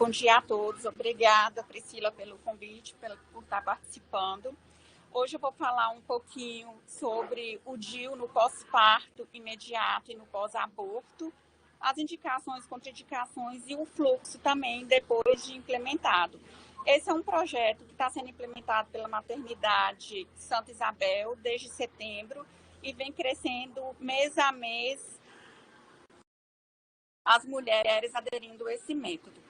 Bom dia a todos. Obrigada, Priscila, pelo convite, por estar participando. Hoje eu vou falar um pouquinho sobre o DIU no pós-parto imediato e no pós-aborto, as indicações, contraindicações e o fluxo também depois de implementado. Esse é um projeto que está sendo implementado pela Maternidade Santa Isabel desde setembro e vem crescendo mês a mês as mulheres aderindo a esse método.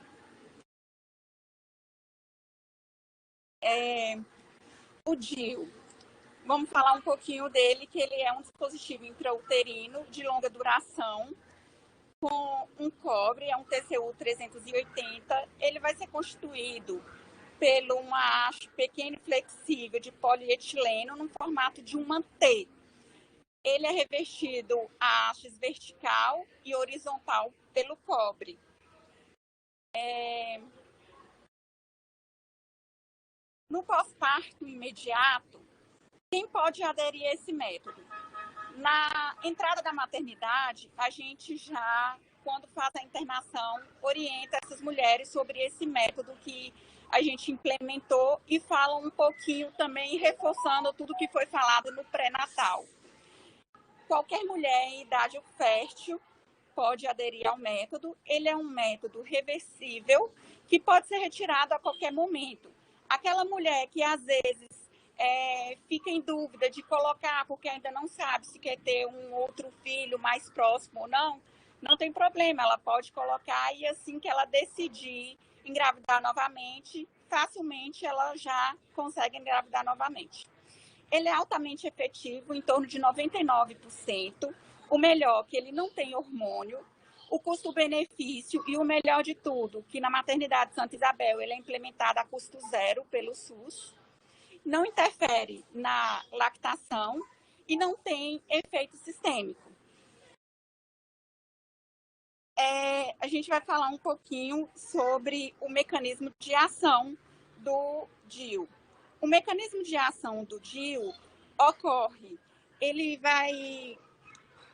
O DIU, vamos falar um pouquinho dele, que ele é um dispositivo intrauterino de longa duração, com um cobre, é um TCU 380. Ele vai ser constituído pelo uma haste pequena e flexível de polietileno no formato de uma T. Ele é revestido a hastes vertical e horizontal pelo cobre. No pós-parto imediato, quem pode aderir a esse método? Na entrada da maternidade, a gente já, quando faz a internação, orienta essas mulheres sobre esse método que a gente implementou e fala um pouquinho também, reforçando tudo que foi falado no pré-natal. Qualquer mulher em idade fértil pode aderir ao método. Ele é um método reversível que pode ser retirado a qualquer momento. Aquela mulher que às vezes fica em dúvida de colocar porque ainda não sabe se quer ter um outro filho mais próximo ou não, não tem problema, ela pode colocar e assim que ela decidir engravidar novamente, facilmente ela já consegue engravidar novamente. Ele é altamente efetivo, em torno de 99%. O melhor, que ele não tem hormônio. O custo-benefício e o melhor de tudo, que na Maternidade Santa Isabel ele é implementado a custo zero pelo SUS. Não interfere na lactação e não tem efeito sistêmico. A gente vai falar um pouquinho sobre o mecanismo de ação do DIU. O mecanismo de ação do DIU ocorre, ele vai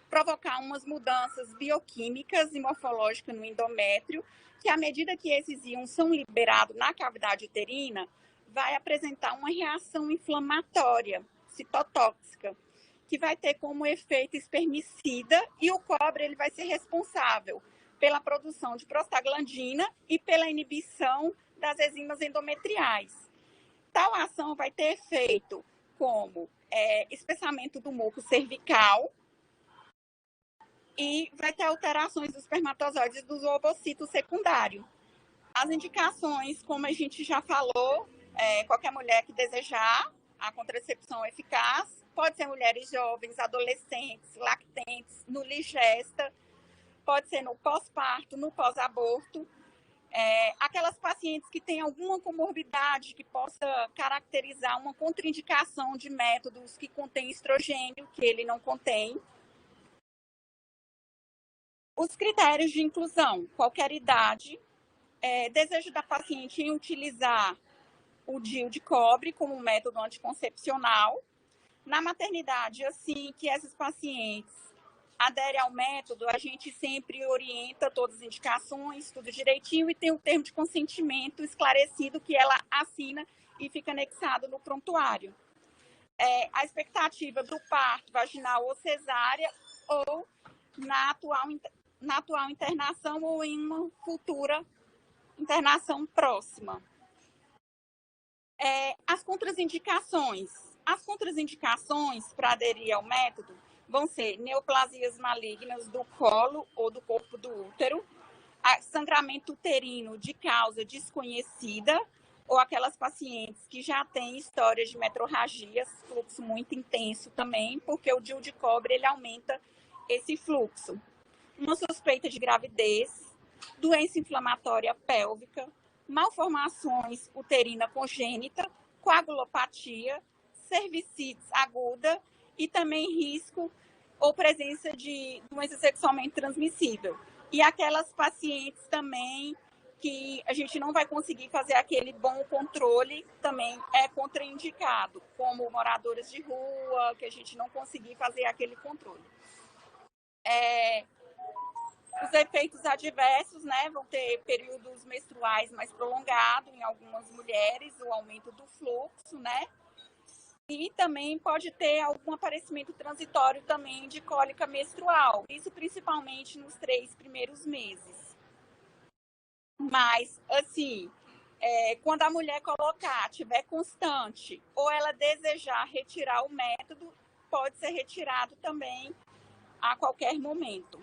provocar umas mudanças bioquímicas e morfológicas no endométrio, que à medida que esses íons são liberados na cavidade uterina, vai apresentar uma reação inflamatória, citotóxica, que vai ter como efeito espermicida, e o cobre ele vai ser responsável pela produção de prostaglandina e pela inibição das enzimas endometriais. Tal ação vai ter efeito como espessamento do muco cervical e vai ter alterações dos espermatozoides dos ovocitos secundários. As indicações, como a gente já falou, qualquer mulher que desejar a contracepção eficaz, pode ser mulheres jovens, adolescentes, lactentes, no ligesta, pode ser no pós-parto, no pós-aborto. Aquelas pacientes que têm alguma comorbidade que possa caracterizar uma contraindicação de métodos que contém estrogênio, que ele não contém. Os critérios de inclusão, qualquer idade, desejo da paciente em utilizar o DIU de cobre como método anticoncepcional. Na maternidade, assim que essas pacientes aderem ao método, a gente sempre orienta todas as indicações, tudo direitinho, e tem o termo de consentimento esclarecido que ela assina e fica anexado no prontuário. A expectativa do parto vaginal ou cesárea, ou na atual internação ou em uma futura internação próxima. As contraindicações. As contraindicações para aderir ao método vão ser neoplasias malignas do colo ou do corpo do útero, sangramento uterino de causa desconhecida, ou aquelas pacientes que já têm histórias de metrorragias, fluxo muito intenso também, porque o DIU de cobre ele aumenta esse fluxo. Uma suspeita de gravidez, doença inflamatória pélvica, malformações uterina congênita, coagulopatia, cervicite aguda e também risco ou presença de doença sexualmente transmissível. E aquelas pacientes também que a gente não vai conseguir fazer aquele bom controle, também é contraindicado, como moradores de rua, que a gente não conseguir fazer aquele controle. Os efeitos adversos, né, vão ter períodos menstruais mais prolongados em algumas mulheres, o aumento do fluxo, né? E também pode ter algum aparecimento transitório também de cólica menstrual, isso principalmente nos 3 primeiros meses. Mas, assim, quando a mulher colocar, tiver constante, ou ela desejar retirar o método, pode ser retirado também a qualquer momento.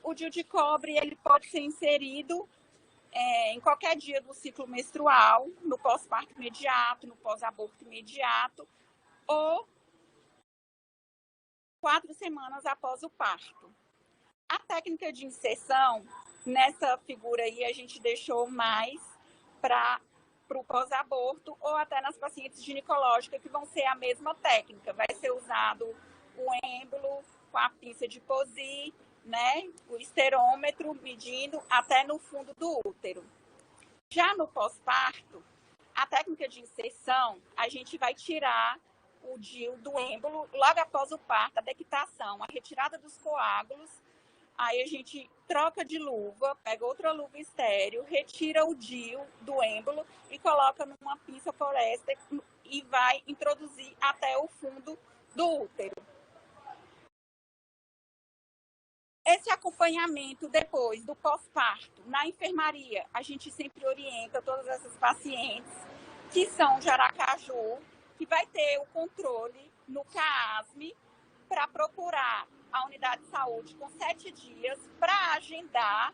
O DIU de cobre ele pode ser inserido em qualquer dia do ciclo menstrual, no pós-parto imediato, no pós-aborto imediato, ou 4 semanas após o parto. A técnica de inserção, nessa figura aí, a gente deixou mais para o pós-aborto ou até nas pacientes ginecológicas, que vão ser a mesma técnica. Vai ser usado o êmbolo com a pinça de Posey, né? O esterômetro medindo até no fundo do útero. Já no pós-parto, a técnica de inserção, a gente vai tirar o DIU do êmbolo logo após o parto, a dectação, a retirada dos coágulos. Aí a gente troca de luva, pega outra luva estéreo, retira o DIU do êmbolo e coloca numa pinça poliéster e vai introduzir até o fundo do útero. Esse acompanhamento depois do pós-parto, na enfermaria, a gente sempre orienta todas essas pacientes que são de Aracaju, que vai ter o controle no CAASME para procurar a unidade de saúde com 7 dias para agendar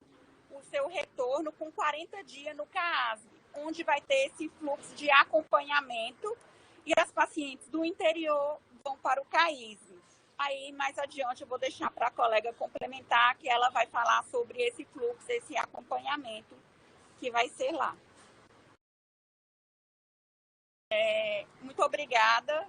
o seu retorno com 40 dias no CAASME, onde vai ter esse fluxo de acompanhamento e as pacientes do interior vão para o CAISME. Aí, mais adiante, eu vou deixar para a colega complementar, que ela vai falar sobre esse fluxo, esse acompanhamento que vai ser lá. Muito obrigada.